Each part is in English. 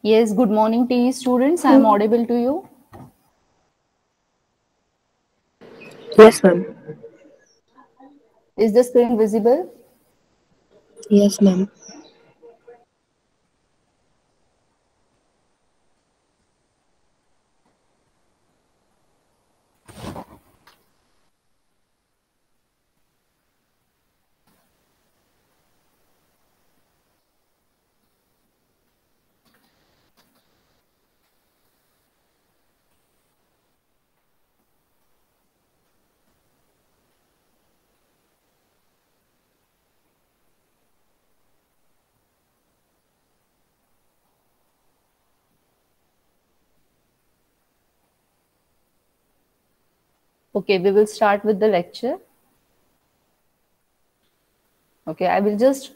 Yes, good morning to you students. I am audible to you. Yes, ma'am. Is the screen visible? Yes, ma'am. Okay, we will start with the lecture. Okay, I will just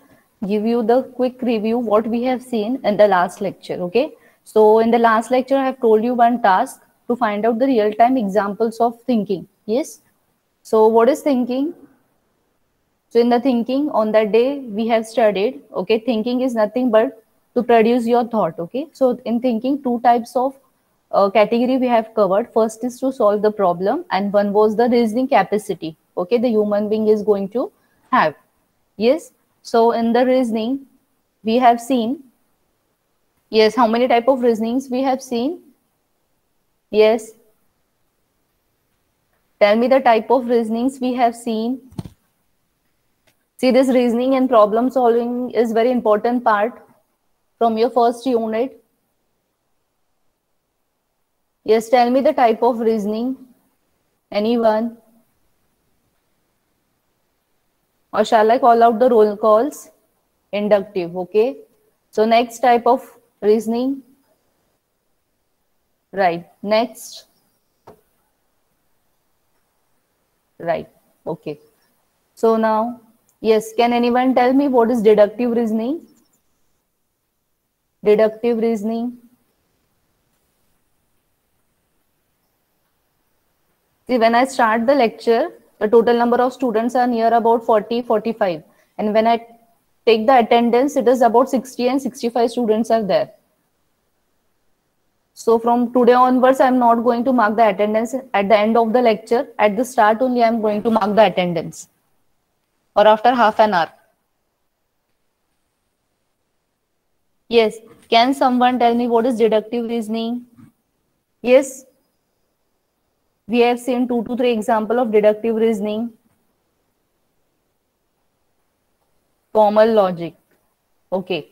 give you the quick review what we have seen in the last lecture. Okay, so in the last lecture, I have told you one task to find out the real-time examples of thinking. Yes. So what is thinking? So in the thinking on that day we have studied, okay, thinking is nothing but to produce your thought, okay. So in thinking, two types of category we have covered. First is to solve the problem, and one was the reasoning capacity, okay, the human being is going to have. Yes. So in the reasoning, we have seen, yes, how many type of reasonings we have seen? Yes. Tell me the type of reasonings we have seen. See, this reasoning and problem solving is very important part from your first unit. Yes, tell me the type of reasoning. Anyone? Or shall I call out the roll calls? Inductive, okay. So next type of reasoning. Right. Next. Right. Okay. So now, yes, can anyone tell me what is deductive reasoning? Deductive reasoning. See, when I start the lecture, the total number of students are near about 40, 45. And when I take the attendance, it is about 60 and 65 students are there. So from today onwards, I'm not going to mark the attendance at the end of the lecture. At the start only, I'm going to mark the attendance or after half an hour. Yes. Can someone tell me what is deductive reasoning? Yes. We have seen 2 to 3 example of deductive reasoning. Formal logic. Okay.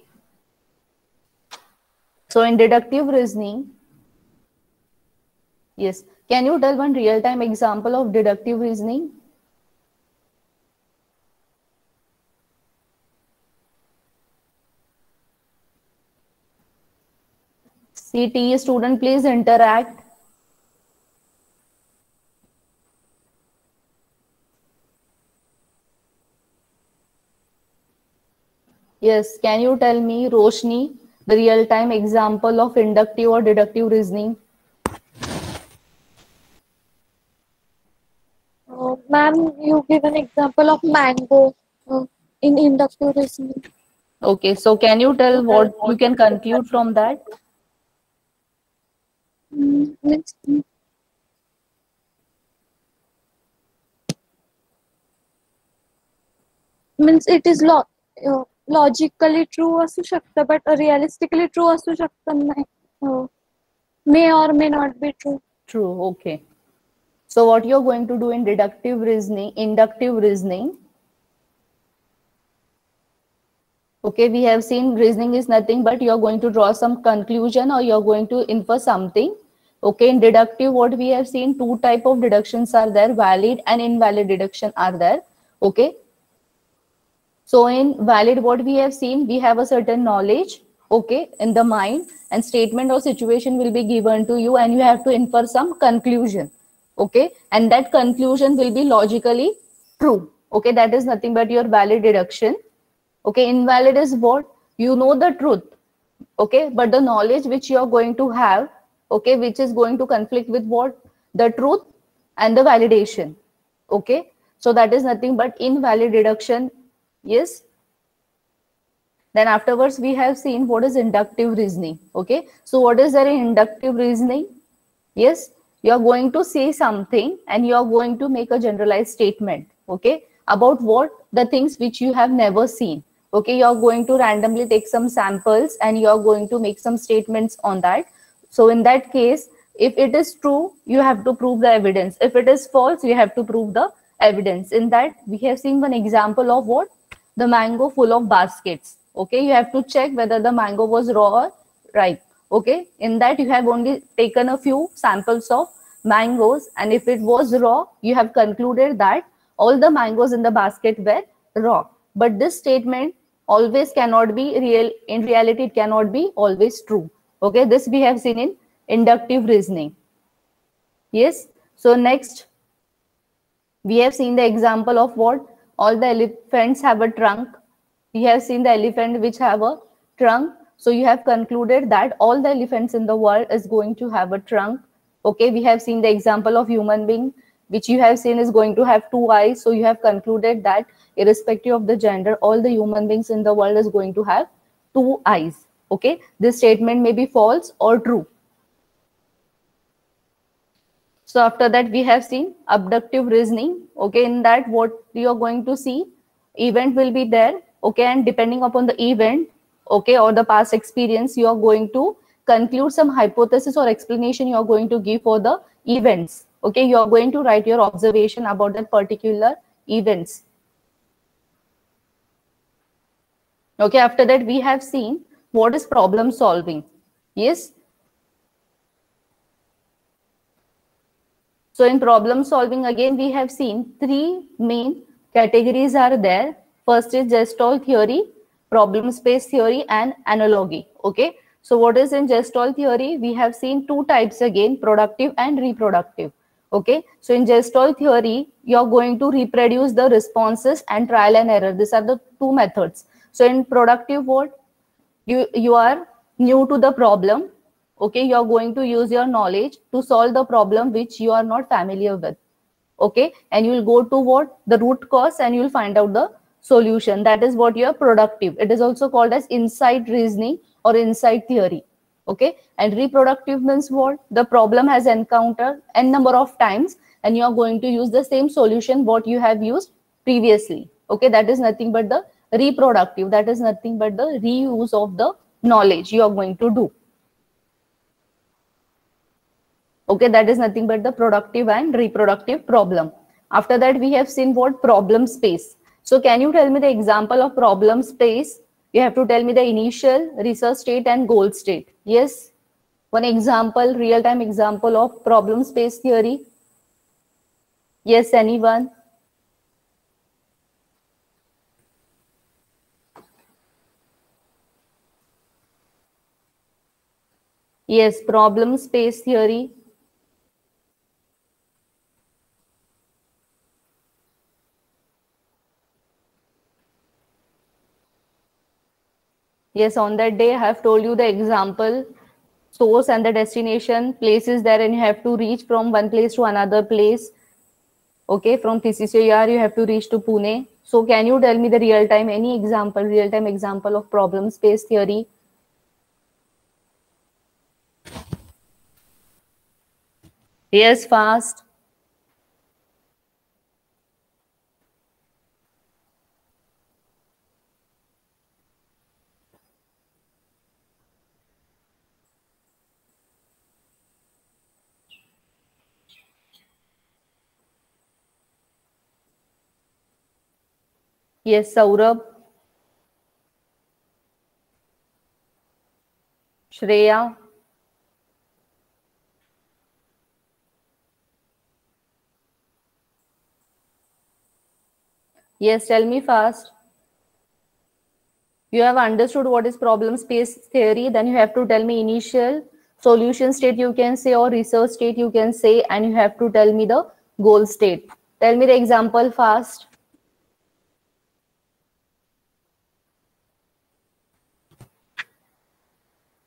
So in deductive reasoning, yes. Can you tell one real-time example of deductive reasoning? CT student, please interact. Yes, can you tell me, Roshni, the real-time example of inductive or deductive reasoning? Ma'am, you give an example of mango in inductive reasoning. Okay, so can you tell what you can conclude from that? Means, means it is logically true असू शकतं, but realistically true असू शकतं नाही. May or may not be true. True, okay. So what you're going to do in deductive reasoning, inductive reasoning, okay, we have seen reasoning is nothing but you're going to draw some conclusion or you're going to infer something. Okay, in deductive, what we have seen, two type of deductions are there, valid and invalid deduction are there. Okay, so in valid, what we have seen, we have a certain knowledge, okay, in the mind, and statement or situation will be given to you and you have to infer some conclusion, okay, and that conclusion will be logically true, okay, that is nothing but your valid deduction. Okay, invalid is what? You know the truth, okay, but the knowledge which you are going to have, okay, which is going to conflict with what? The truth and the validation, okay, so that is nothing but invalid deduction. Yes. Then afterwards, we have seen what is inductive reasoning. Okay, so what is there in inductive reasoning? Yes, you are going to say something and you are going to make a generalized statement. Okay, about what? The things which you have never seen. Okay, you are going to randomly take some samples and you are going to make some statements on that. So in that case, if it is true, you have to prove the evidence. If it is false, you have to prove the evidence. In that, we have seen one example of what? The mango full of baskets. Okay, you have to check whether the mango was raw or ripe. Okay, in that you have only taken a few samples of mangoes, and if it was raw, you have concluded that all the mangoes in the basket were raw. But this statement always cannot be real. In reality, it cannot be always true. Okay, this we have seen in inductive reasoning. Yes, so next we have seen the example of what? All the elephants have a trunk. We have seen the elephant which have a trunk. So you have concluded that all the elephants in the world is going to have a trunk. Okay, we have seen the example of human being, which you have seen is going to have two eyes. So you have concluded that irrespective of the gender, all the human beings in the world is going to have two eyes. Okay, this statement may be false or true. So after that, we have seen abductive reasoning. Okay, in that what you are going to see, event will be there. Okay, and depending upon the event, okay, or the past experience, you are going to conclude some hypothesis or explanation you are going to give for the events. Okay, you are going to write your observation about that particular events. Okay, after that, we have seen what is problem solving. Yes. So in problem solving, again, we have seen three main categories are there. First is Gestalt theory, problem space theory, and analogy. Okay. So what is in Gestalt theory? We have seen two types again, productive and reproductive. Okay. So in Gestalt theory, you are going to reproduce the responses and trial and error. These are the two methods. So in productive, what? You are new to the problem. Okay, you are going to use your knowledge to solve the problem which you are not familiar with. Okay, and you will go to what? The root cause, and you will find out the solution. That is what you are productive. It is also called as insight reasoning or insight theory. Okay, and reproductive means what? The problem has encountered n number of times and you are going to use the same solution what you have used previously. Okay, that is nothing but the reproductive. That is nothing but the reuse of the knowledge you are going to do. Okay, that is nothing but the productive and reproductive problem. After that, we have seen what? Problem space. So can you tell me the example of problem space? You have to tell me the initial, research state, and goal state. Yes, one example, real-time example of problem space theory. Yes, anyone? Yes, problem space theory. Yes, on that day, I have told you the example, source and the destination, place is there, and you have to reach from one place to another place. Okay, from TCCR, you have to reach to Pune. So can you tell me the real-time, any example, real-time example of problem space theory? Yes, fast. Yes, Saurabh. Shreya. Yes, tell me fast. You have understood what is problem space theory, then you have to tell me initial, solution state you can say, or research state you can say, and you have to tell me the goal state. Tell me the example fast.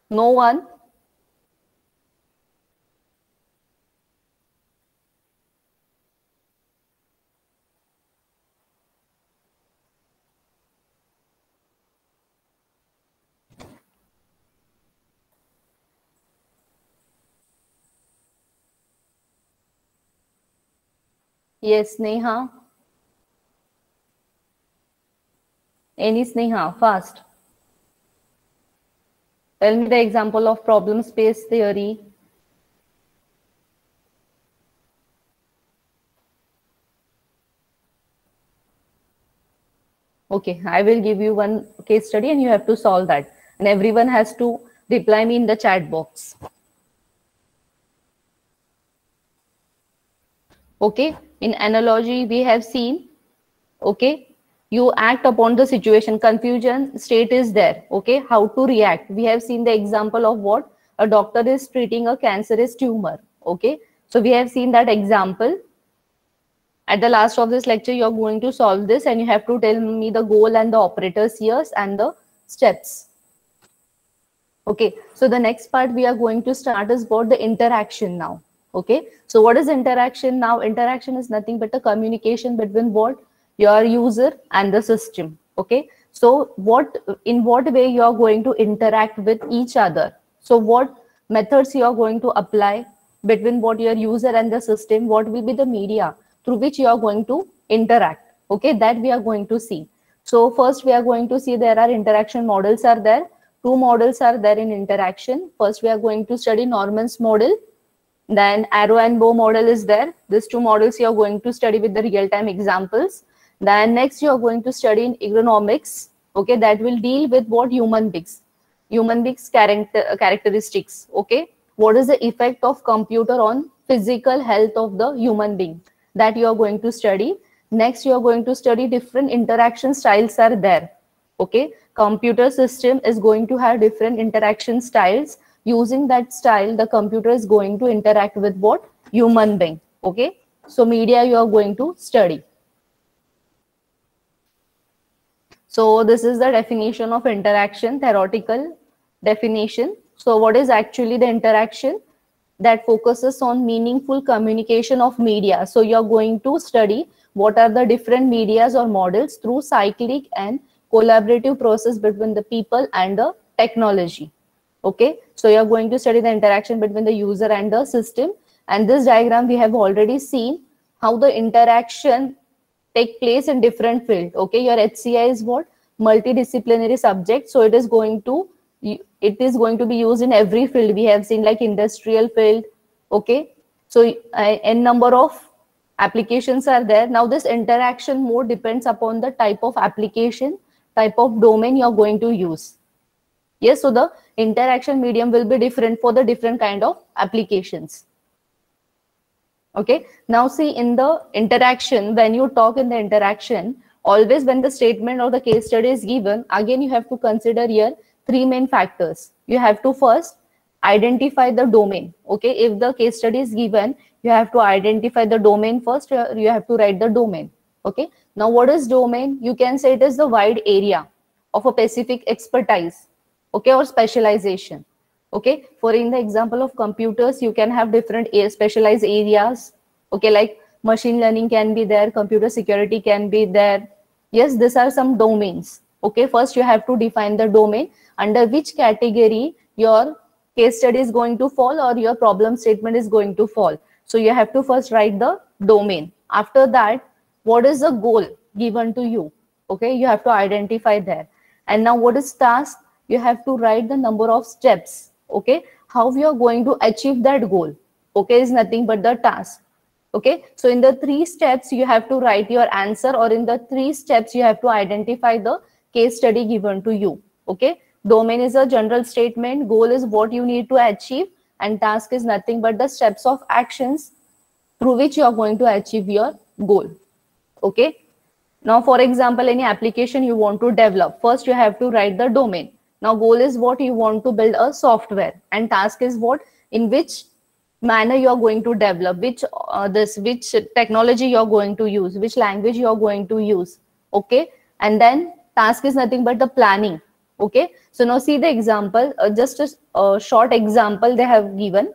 No one? Yes, Neha. Any Sneha, fast. Tell me the example of problem space theory. Okay, I will give you one case study and you have to solve that. And everyone has to reply me in the chat box. Okay, in analogy, we have seen, okay, you act upon the situation, confusion state is there, okay, how to react. We have seen the example of what? A doctor is treating a cancerous tumor, okay. So we have seen that example. At the last of this lecture, you're going to solve this and you have to tell me the goal and the operators here and the steps. Okay, so the next part we are going to start is about the interaction now. Okay, so what is interaction now? Interaction is nothing but a communication between what? Your user and the system. Okay, so in what way you are going to interact with each other? So what methods you are going to apply between what your user and the system? What will be the media through which you are going to interact? Okay, that we are going to see. So first we are going to see there are interaction models are there. Two models are there in interaction. First we are going to study Norman's model. Then arrow and bow model is there. These two models you are going to study with the real-time examples. Then next you are going to study in ergonomics. Okay, that will deal with what? Human beings characteristics. Okay, what is the effect of computer on physical health of the human being? That you are going to study. Next you are going to study different interaction styles are there. Okay, computer system is going to have different interaction styles. Using that style, the computer is going to interact with what? Human being. Okay, so media you are going to study. So this is the definition of interaction, theoretical definition. So what is actually the interaction? That focuses on meaningful communication of media. So you're going to study what are the different medias or models through cyclic and collaborative process between the people and the technology. Okay, so you're going to study the interaction between the user and the system. And this diagram we have already seen how the interaction take place in different field. Okay, your HCI is what? Multidisciplinary subject. So it is going to be used in every field. We have seen like industrial field. Okay, so n number of applications are there. Now this interaction mode depends upon the type of application, type of domain you're going to use. Yes, so the interaction medium will be different for the different kind of applications. Okay, now see in the interaction, when you talk in the interaction, always when the statement or the case study is given, again you have to consider here three main factors. You have to first identify the domain. Okay, if the case study is given, you have to identify the domain first. You have to write the domain. Okay, now what is domain? You can say it is the wide area of a specific expertise, okay, or specialization. Okay, for in the example of computers, you can have different specialized areas. Okay, like machine learning can be there, computer security can be there. Yes, these are some domains. Okay, first you have to define the domain under which category your case study is going to fall or your problem statement is going to fall. So you have to first write the domain. After that, what is the goal given to you? Okay, you have to identify there. And now what is task? You have to write the number of steps. Okay, how you are going to achieve that goal. Okay, is nothing but the task. Okay, so in the 3 steps you have to write your answer, or in the 3 steps you have to identify the case study given to you. Okay, domain is a general statement, goal is what you need to achieve, and task is nothing but the steps of actions through which you are going to achieve your goal. Okay, now for example, any application you want to develop, first you have to write the domain. Now goal is what you want to build a software, and task is what, in which manner you are going to develop, which technology you are going to use, which language you are going to use. Okay, and then task is nothing but the planning. Okay, so now see the example, just a short example they have given,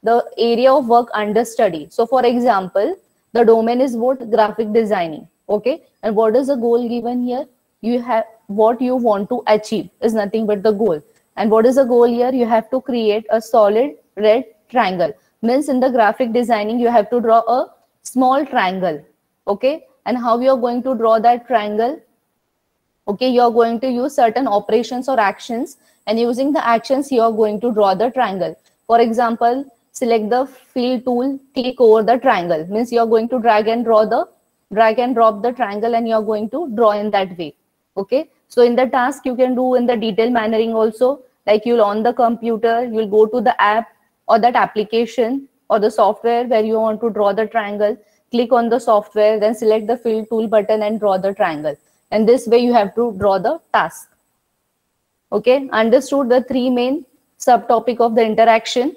the area of work under study. So for example, the domain is what? Graphic designing. Okay, and what is the goal given here? You have what you want to achieve is nothing but the goal. And what is the goal here? You have to create a solid red triangle. Means in the graphic designing, you have to draw a small triangle. Okay, and how you're going to draw that triangle? Okay, you're going to use certain operations or actions, and using the actions you're going to draw the triangle. For example, select the fill tool, click over the triangle, means you're going to drag and drop the triangle, and you're going to draw in that way. Okay, so in the task you can do in the detail mannering also, like you'll on the computer, you'll go to the app or that application or the software where you want to draw the triangle, click on the software, then select the fill tool button and draw the triangle. And this way you have to draw the task. Okay, understood the three main subtopic of the interaction.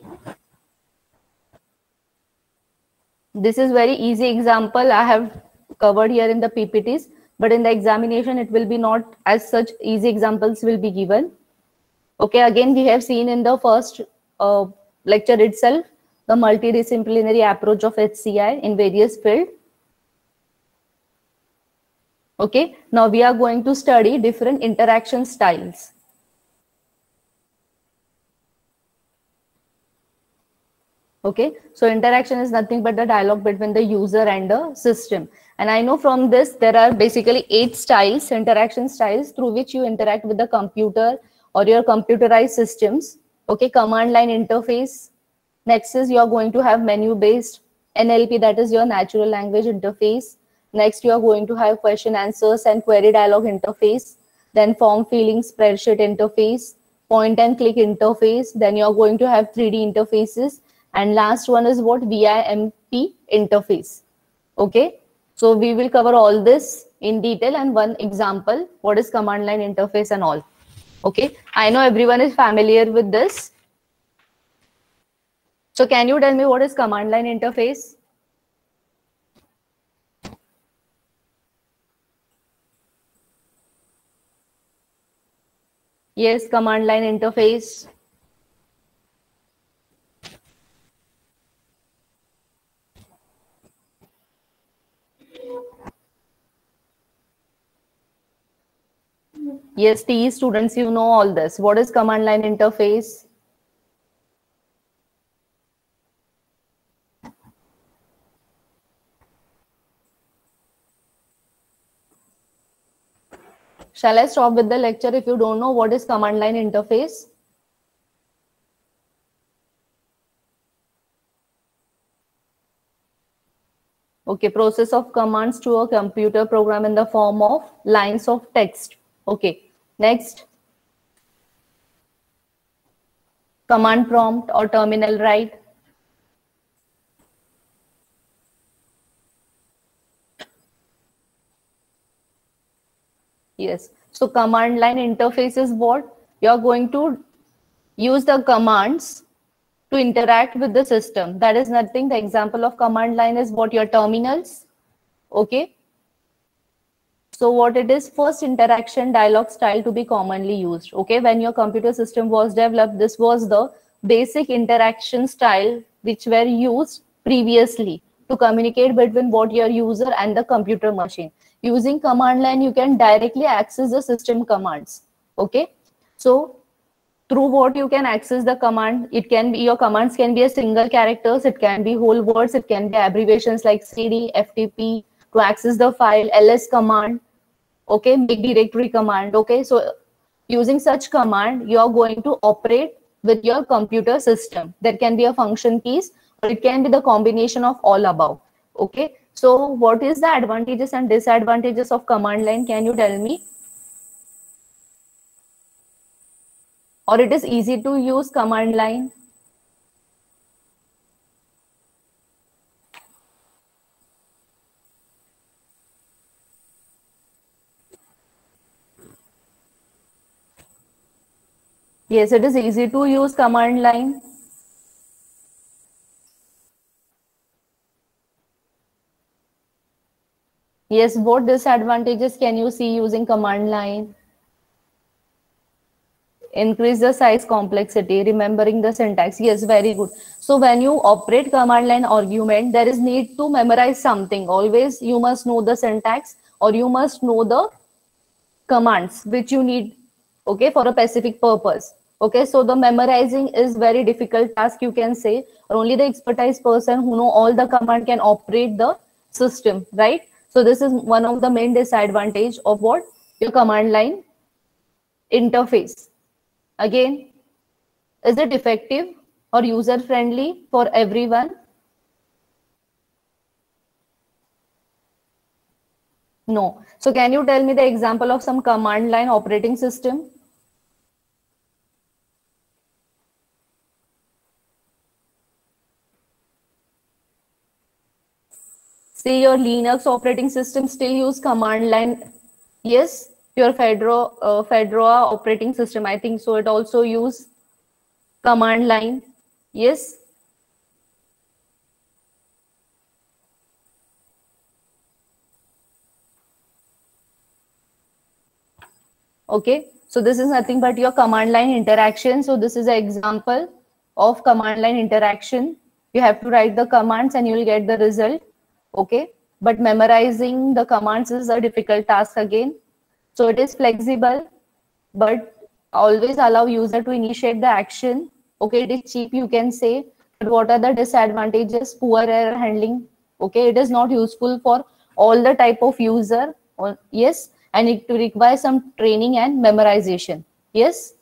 This is very easy example I have covered here in the PPTs, but in the examination it will be not as such easy examples will be given. Okay, again we have seen in the first lecture itself the multidisciplinary approach of HCI in various fields. Okay, now we are going to study different interaction styles. Okay, so interaction is nothing but the dialogue between the user and the system. And I know from this there are basically 8 styles, interaction styles, through which you interact with the computer or your computerized systems. Okay, command line interface. Next is you are going to have menu based NLP, that is your natural language interface. Next you are going to have question answers and query dialogue interface. Then form filling spreadsheet interface, point and click interface. Then you are going to have 3D interfaces. And last one is what? VIMP interface. Okay, so we will cover all this in detail and one example, what is command line interface and all. Okay, I know everyone is familiar with this. So can you tell me what is command line interface? Yes, command line interface. Yes, TE students, you know all this. What is command line interface? Shall I stop with the lecture if you don't know what is command line interface? Okay, process of commands to a computer program in the form of lines of text. Okay, next. Command prompt or terminal write. Yes, so command line interface is what? You're going to use the commands to interact with the system. That is nothing. The example of command line is what? Your terminals. Okay. So what it is? First interaction dialogue style to be commonly used. Okay. When your computer system was developed, this was the basic interaction style which were used previously to communicate between what your user and the computer machine. Using command line, you can directly access the system commands. Okay. So through what you can access the command, it can be, your commands can be a single characters, it can be whole words, it can be abbreviations like cd, ftp to access the file, ls command, okay, make directory command. Okay, so using such command, you are going to operate with your computer system. There can be a function keys or it can be the combination of all above. Okay, so what is the advantages and disadvantages of command line? Can you tell me? Or it is easy to use command line? Yes, it is easy to use command line. Yes, what disadvantages can you see using command line? Increase the size complexity, remembering the syntax. Yes, very good. So when you operate command line argument, there is need to memorize something. Always you must know the syntax or you must know the commands which you need, okay, for a specific purpose. Okay, so the memorizing is very difficult task, you can say, or only the expertise person who know all the command can operate the system, right? So this is one of the main disadvantage of what? Your command line interface. Again, is it effective or user friendly for everyone? No. So can you tell me the example of some command line operating system? Say your Linux operating system still use command line. Yes, your Fedora operating system, I think so. It also use command line. Yes. Okay. So this is nothing but your command line interaction. So this is an example of command line interaction. You have to write the commands and you will get the result. Okay. But memorizing the commands is a difficult task again. So it is flexible, but always allow user to initiate the action. Okay, it is cheap, you can say, but what are the disadvantages? Poor error handling. Okay, it is not useful for all the type of user. Yes, and it requires some training and memorization. Yes,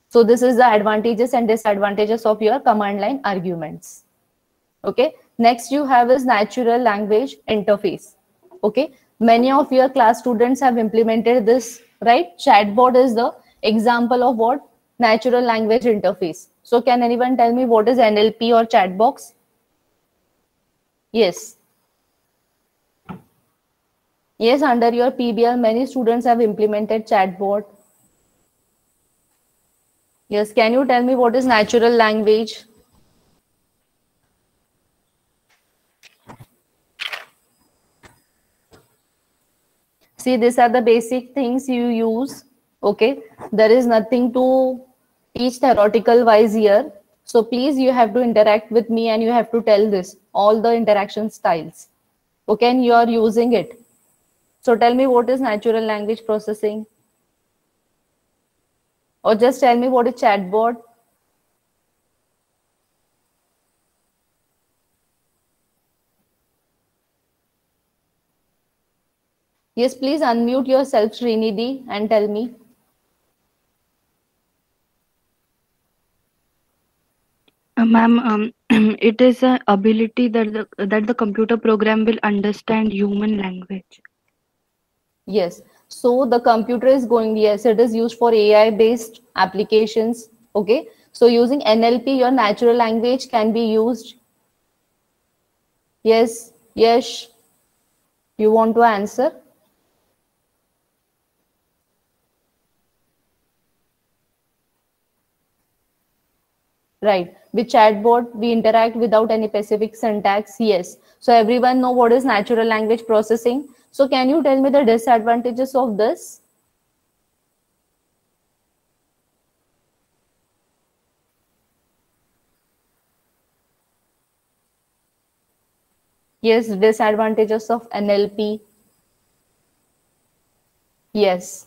so this is the advantages and disadvantages of your command line arguments. Okay, next you have is natural language interface. Okay, many of your class students have implemented this, right? Chatbot is the example of what? Natural language interface. So can anyone tell me what is NLP or chatbox? Yes. Yes, under your PBL, many students have implemented chatbot. Yes, can you tell me what is natural language? See, these are the basic things you use. Okay, there is nothing to teach theoretical wise here. So please, you have to interact with me and you have to tell this, all the interaction styles. Okay, and you are using it. So tell me what is natural language processing? Or just tell me what is chatbot? Yes, please unmute yourself, Srinidhi, and tell me. Ma'am, it is an ability that the computer program will understand human language. Yes. So the computer is going, yes, it is used for AI based applications. Okay. So using NLP, your natural language can be used. Yes. Yes. You want to answer? Right. With chatbot, we interact without any specific syntax. Yes. So everyone know what is natural language processing. So can you tell me the disadvantages of this? Yes, disadvantages of NLP. Yes.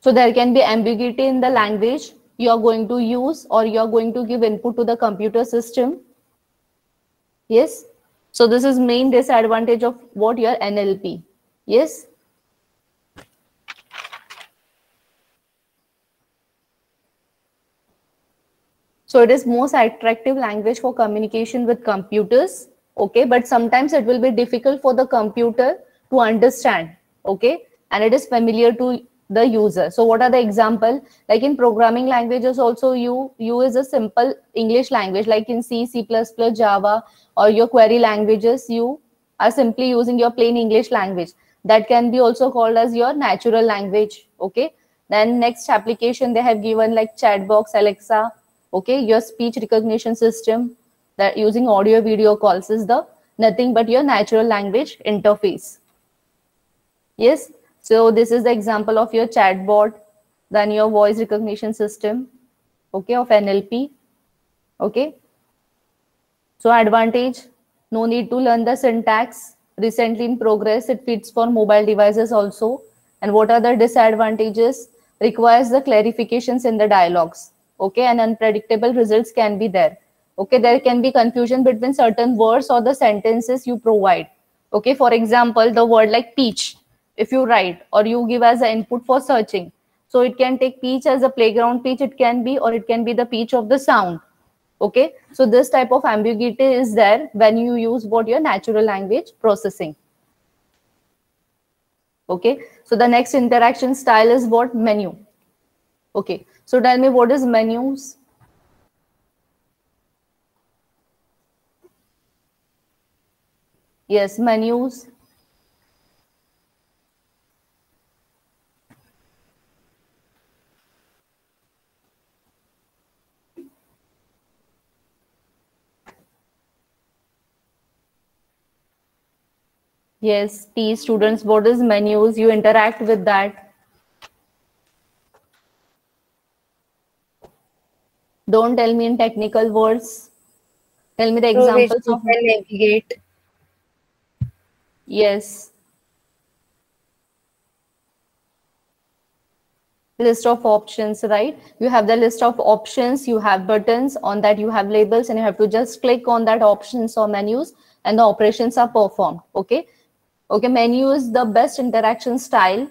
So there can be ambiguity in the language you are going to use or you are going to give input to the computer system. Yes. So this is main disadvantage of what your NLP. Yes. So it is most attractive language for communication with computers. Okay. But sometimes it will be difficult for the computer to understand. Okay. And it is familiar to the user. So what are the example? Like in programming languages also you use a simple English language like in C, C++, Java or your query languages, you are simply using your plain English language. That can be also called as your natural language. Okay. Then next application they have given like Chatbox, Alexa. Okay. Your speech recognition system that using audio video calls is the nothing but your natural language interface. Yes. So this is the example of your chatbot, then your voice recognition system, okay, of NLP. Okay. So advantage, no need to learn the syntax. Recently in progress, it fits for mobile devices also. And what are the disadvantages? Requires the clarifications in the dialogues. Okay, and unpredictable results can be there. Okay, there can be confusion between certain words or the sentences you provide. Okay, for example, the word like peach, if you write or you give as an input for searching, so it can take peach as a playground peach, it can be, or it can be the peach of the sound. Okay, so this type of ambiguity is there when you use what your natural language processing. Okay, so the next interaction style is what? Menu. Okay, so tell me, what is menus? Yes, menus. Yes, teach students what is menus. You interact with that. Don't tell me in technical words. Tell me the Through which examples we of. can navigate. Yes. List of options, right? You have the list of options, you have buttons, on that you have labels, and you have to just click on that options or menus and the operations are performed. Okay. Okay, menu is the best interaction style,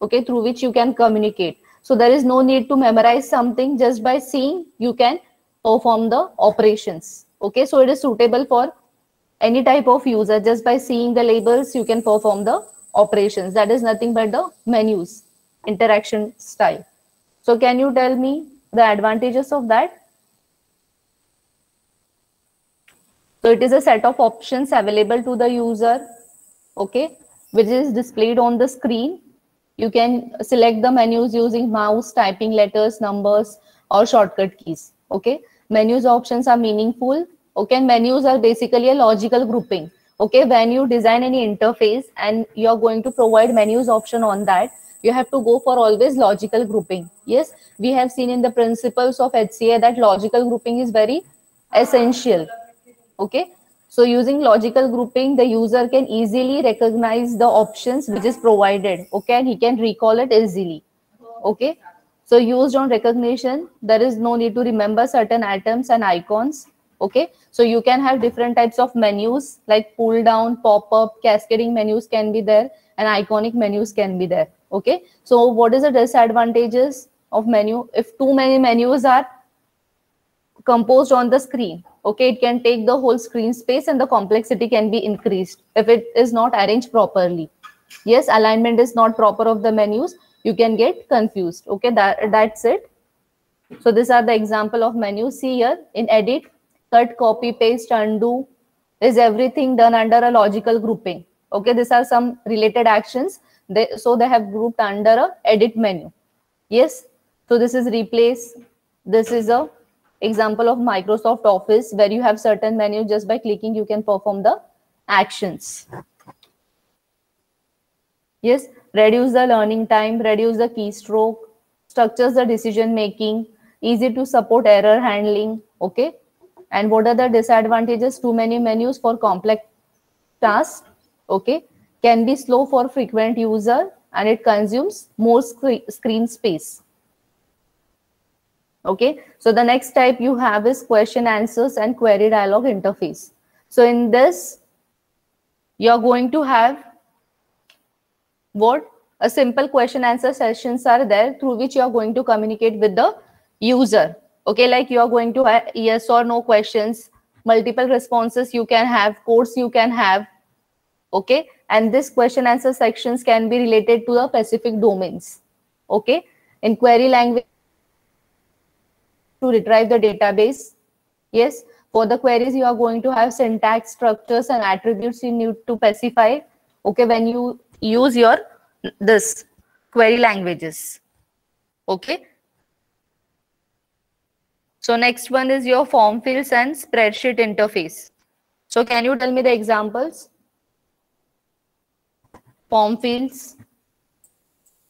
okay, through which you can communicate. So there is no need to memorize something. Just by seeing, you can perform the operations. Okay, so it is suitable for any type of user. Just by seeing the labels, you can perform the operations. That is nothing but the menus interaction style. So can you tell me the advantages of that? So it is a set of options available to the user, okay, which is displayed on the screen. You can select the menus using mouse, typing letters, numbers, or shortcut keys. Okay, menus options are meaningful. Okay, menus are basically a logical grouping. Okay, when you design any interface and you're going to provide menus option on that, you have to go for always logical grouping. Yes, we have seen in the principles of HCA that logical grouping is very essential. Okay, so using logical grouping, the user can easily recognize the options which is provided. Okay, and he can recall it easily. Okay, so used on recognition, there is no need to remember certain items and icons. Okay, so you can have different types of menus like pull down, pop up, cascading menus can be there, and iconic menus can be there. Okay, so what is the disadvantages of menu? If too many menus are composed on the screen, okay, it can take the whole screen space and the complexity can be increased if it is not arranged properly. Yes, alignment is not proper of the menus, you can get confused. Okay, that's it. So these are the example of menus. See here in edit, cut, copy, paste, undo is everything done under a logical grouping. Okay, these are some related actions, so they have grouped under a edit menu. Yes, so this is replace. This is a example of Microsoft Office where you have certain menu. Just by clicking, you can perform the actions. Yes, reduce the learning time, reduce the keystroke, structures the decision making, easy to support error handling. Okay, and what are the disadvantages? Too many menus for complex tasks. Okay, can be slow for frequent user and it consumes more screen space. Okay, so the next type you have is question answers and query dialog interface. So in this, you're going to have what? A simple question answer sessions are there through which you're going to communicate with the user. Okay, like you're going to have yes or no questions, multiple responses you can have, codes you can have. Okay, and this question answer sections can be related to the specific domains. Okay, in query language, to retrieve the database. Yes, for the queries, you are going to have syntax, structures, and attributes you need to specify. Okay, when you use your this query languages. Okay. So next one is your form fields and spreadsheet interface. So can you tell me the examples? Form fields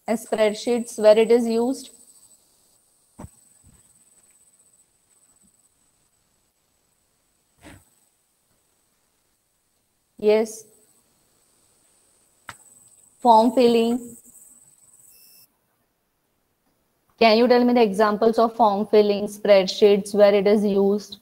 and spreadsheets where it is used. Yes. Form filling. Can you tell me the examples of form filling, spreadsheets where it is used?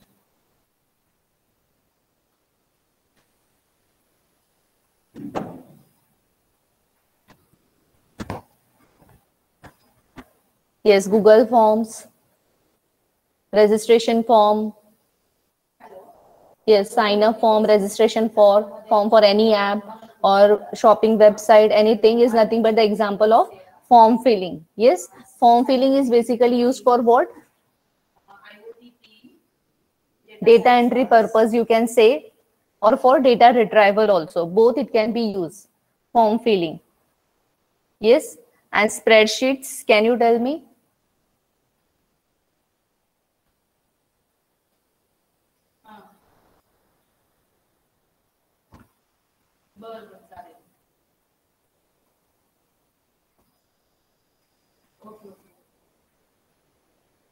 Yes, Google Forms, registration form. Yes, sign up form, registration form for any app or shopping website, anything is nothing but the example of form filling. Yes, form filling is basically used for what? Data entry purpose, you can say, or for data retrieval also. Both it can be used. Form filling. Yes, and spreadsheets, can you tell me?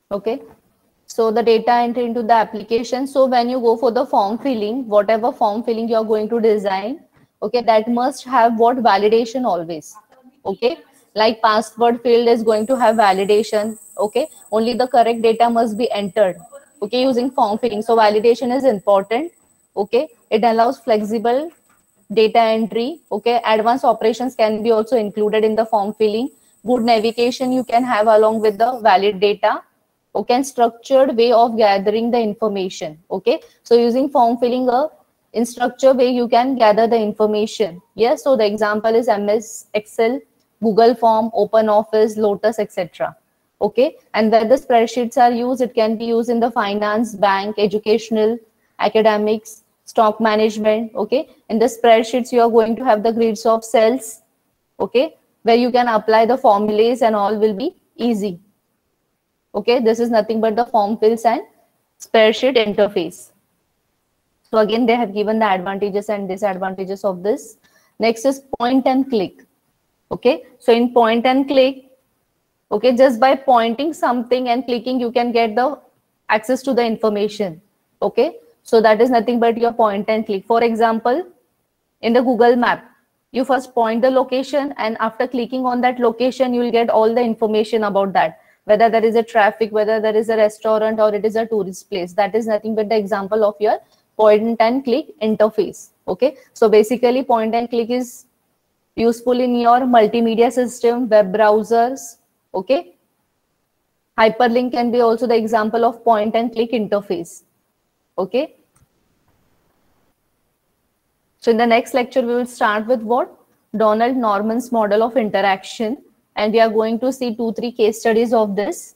Okay, so the data entry into the application. So when you go for the form filling, whatever form filling you are going to design, okay, that must have what? Validation always. Okay, like password field is going to have validation. Okay, only the correct data must be entered, okay, using form filling. So validation is important. Okay, it allows flexible data entry. Okay, advanced operations can be also included in the form filling. Good navigation you can have along with the valid data. Okay, and structured way of gathering the information. Okay, so using form filling in structured way you can gather the information. Yes, so the example is MS Excel, Google Form, Open Office, Lotus, etc. Okay, and where the spreadsheets are used, it can be used in the finance, bank, educational, academics, stock management. Okay, in the spreadsheets you are going to have the grids of cells. Okay, where you can apply the formulas and all will be easy. Okay, this is nothing but the form fills and spreadsheet interface. So again, they have given the advantages and disadvantages of this. Next is point and click. Okay, so in point and click, okay, just by pointing something and clicking, you can get the access to the information. Okay, so that is nothing but your point and click. For example, in the Google map, you first point the location, and after clicking on that location, you will get all the information about that, whether there is a traffic, whether there is a restaurant, or it is a tourist place. That is nothing but the example of your point and click interface. Okay, so basically point and click is useful in your multimedia system, web browsers. Okay, hyperlink can be also the example of point and click interface. Okay, so in the next lecture, we will start with what? Donald Norman's model of interaction. And we are going to see 2-3 case studies of this.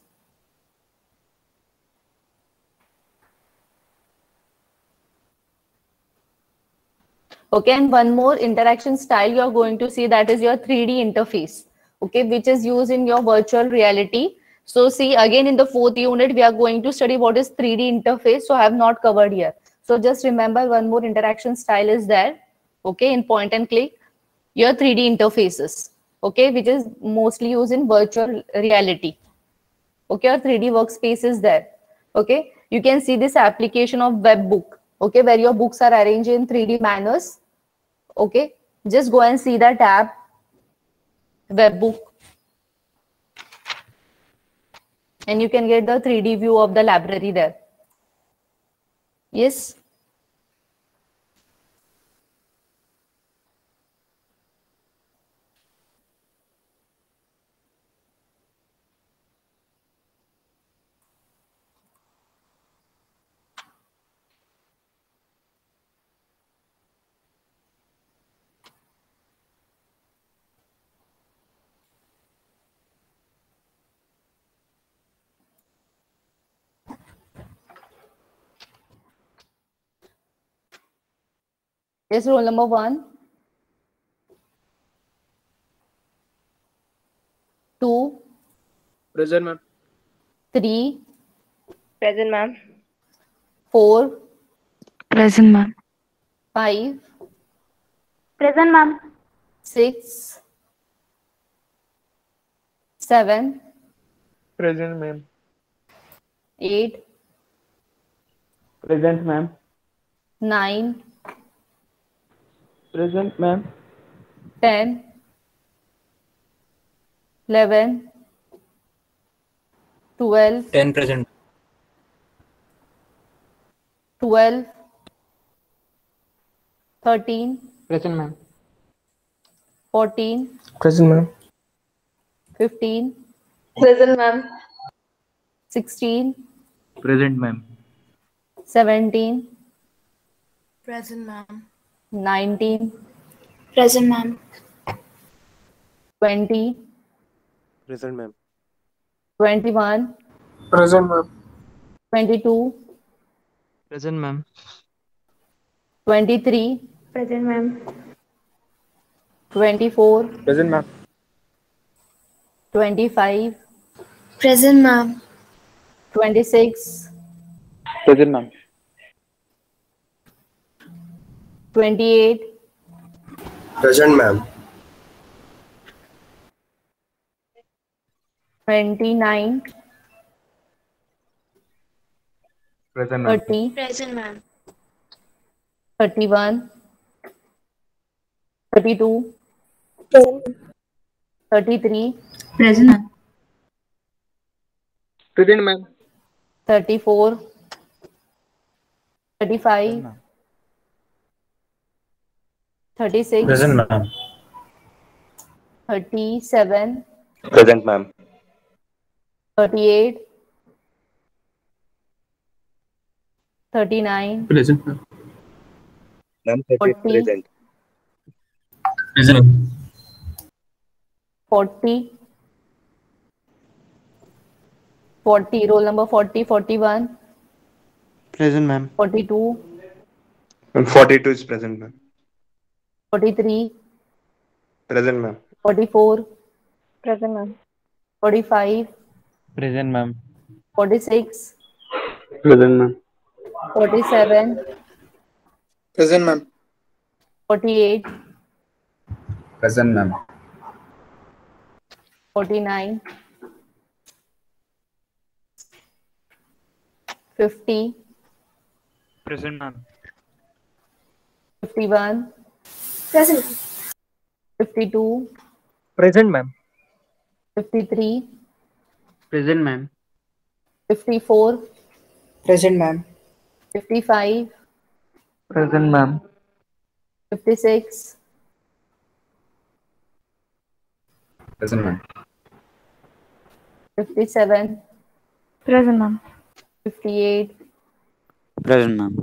Okay, and one more interaction style you are going to see, that is your 3D interface. Okay, which is used in your virtual reality. So see, again in the 4th unit, we are going to study what is 3D interface. So I have not covered here. So just remember one more interaction style is there. Okay, in point and click, your 3D interfaces. Okay, which is mostly used in virtual reality. Okay, or 3D workspace is there. Okay, you can see this application of webbook. Okay, where your books are arranged in 3D manners. Okay, just go and see the tab webbook, and you can get the 3D view of the library there. Yes. Yes, roll number 1, 2, Present, ma'am. 3, Present, ma'am. 4, Present, ma'am. 5, Present, ma'am. 6, 7, Present, ma'am. 8, Present, ma'am. 9, Present, ma'am. 10, 11, 12, 10 present. 12, 13, Present, ma'am. 14, Present, ma'am. 15, Present, ma'am. 16, Present, ma'am. 17, Present, ma'am. 19, Present, ma'am. 20, Present, ma'am. 21, Present, ma'am. 22, Present, ma'am. 23, Present, ma'am. 24, Present, ma'am. 25, Present, ma'am. 26, Present, ma'am. 28, Present, ma'am. 29, Present, ma'am. 30, Present, ma'am. 31, 32, Present. 33, Present, ma'am. Present, ma'am. 34, 35, 36, Present, ma'am. 37, Present, ma'am. 38, 39, Present, ma'am. Ma'am, 40, present. Present, ma'am. 40, 40, roll number 40, 41, Present, ma'am. 42, And 42 is present, ma'am. 43, Present, ma'am. 44, Present, ma'am. 45, Present, ma'am. 46, Present, ma'am. 47, Present, ma'am. 48, Present, ma'am. 49, 50, Present, ma'am. 51, Present. 52, Present, ma'am. 53, Present, ma'am. 54, Present, ma'am. 55, Present, ma'am. 56, Present, ma'am. 57, Present, ma'am. 58, Present, ma'am.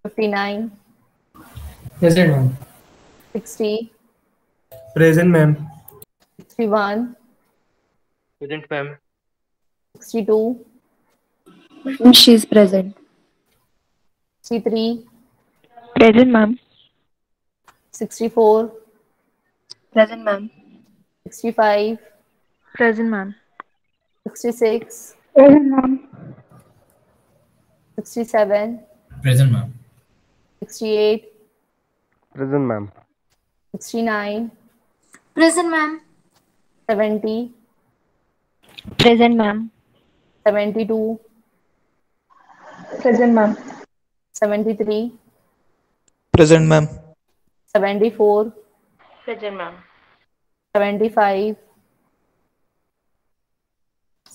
59, Present, ma'am. 60, Present, ma'am. 61, Present, ma'am. 62, She is present. 63, Present, ma'am. 64, Present, ma'am. 65, Present, ma'am. 66, Present, ma'am. 67, Present, ma'am. 68, Present, ma'am. 69, Present, ma'am. 70, Present, ma'am. 72, Present, ma'am. 73, Present, ma'am. 74, Present, ma'am. 75,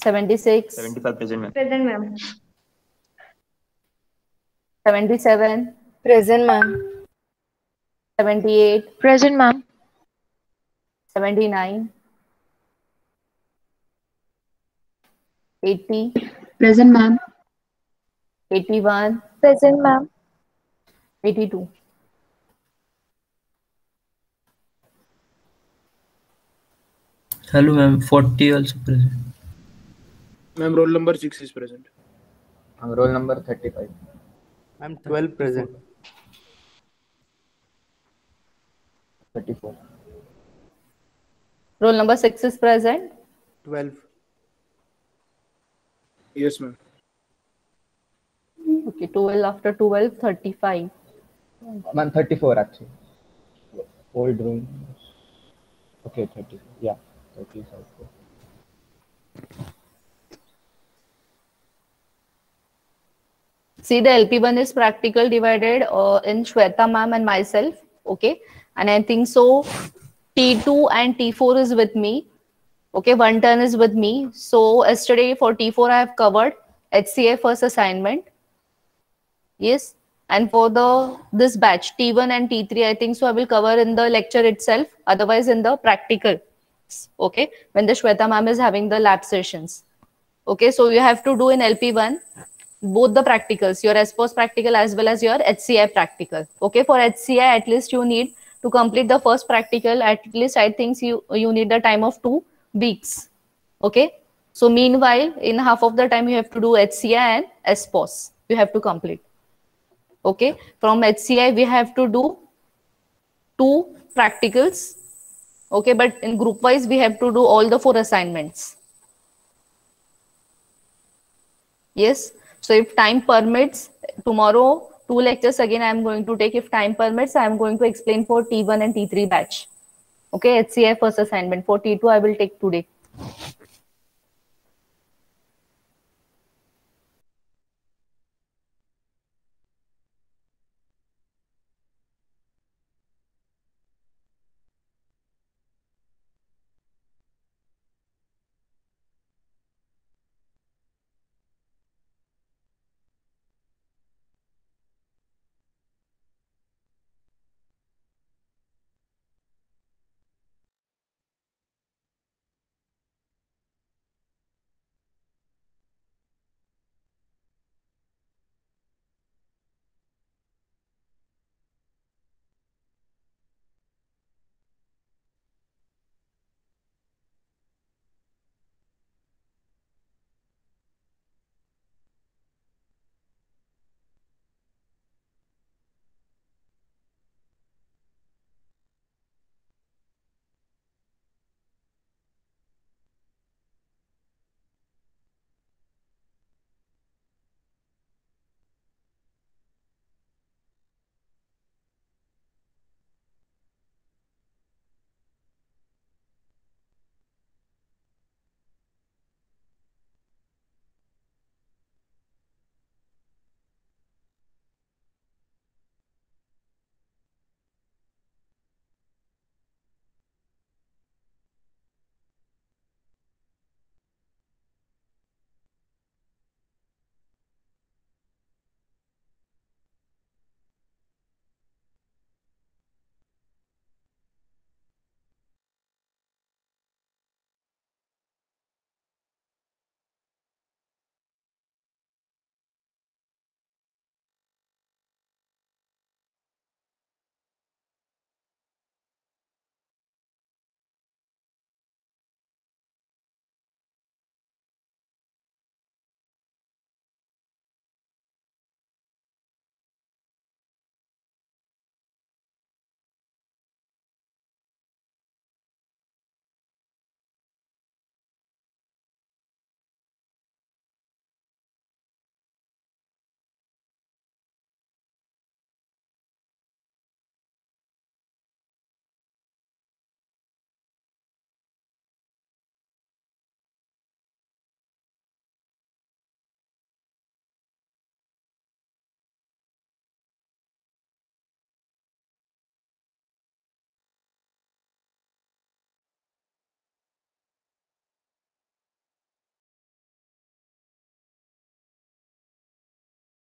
76, 75 present, ma'am. Present, ma'am. 77, Present, ma'am. 78, Present, ma'am. 79, 80, Present, ma'am. 81, Present, ma'am. 82. Hello, ma'am. 40 also present. Ma'am, roll number 6 is present. Roll number 35. Ma'am, 12 present. 34. Roll number 6 is present. 12. Yes, ma'am. Okay, 12 after 12, 35. Man, 34 actually. Old room. Okay, 30. Yeah, 30 is also. See, the LP1 is practical divided in Shweta ma'am and myself. Okay, and I think so T2 and T4 is with me. Okay, one turn is with me. So yesterday for T4 I have covered HCA first assignment. Yes, and for this batch T1 and T3 I think so I will cover in the lecture itself, otherwise in the practical. Okay, when the Shweta ma'am is having the lab sessions. Okay, so you have to do in LP1 both the practicals, your SPOS practical as well as your HCI practical. Okay, for HCI at least you need to complete the first practical, at least I think you need the time of 2 weeks. Okay, so meanwhile in half of the time you have to do HCI and SPOS, you have to complete. Okay, from HCI we have to do 2 practicals. Okay, but in group wise we have to do all the 4 assignments. Yes, so if time permits, tomorrow 2 lectures again I am going to take. If time permits, I am going to explain for T1 and T3 batch. Okay, HCI first assignment. For T2 I will take today.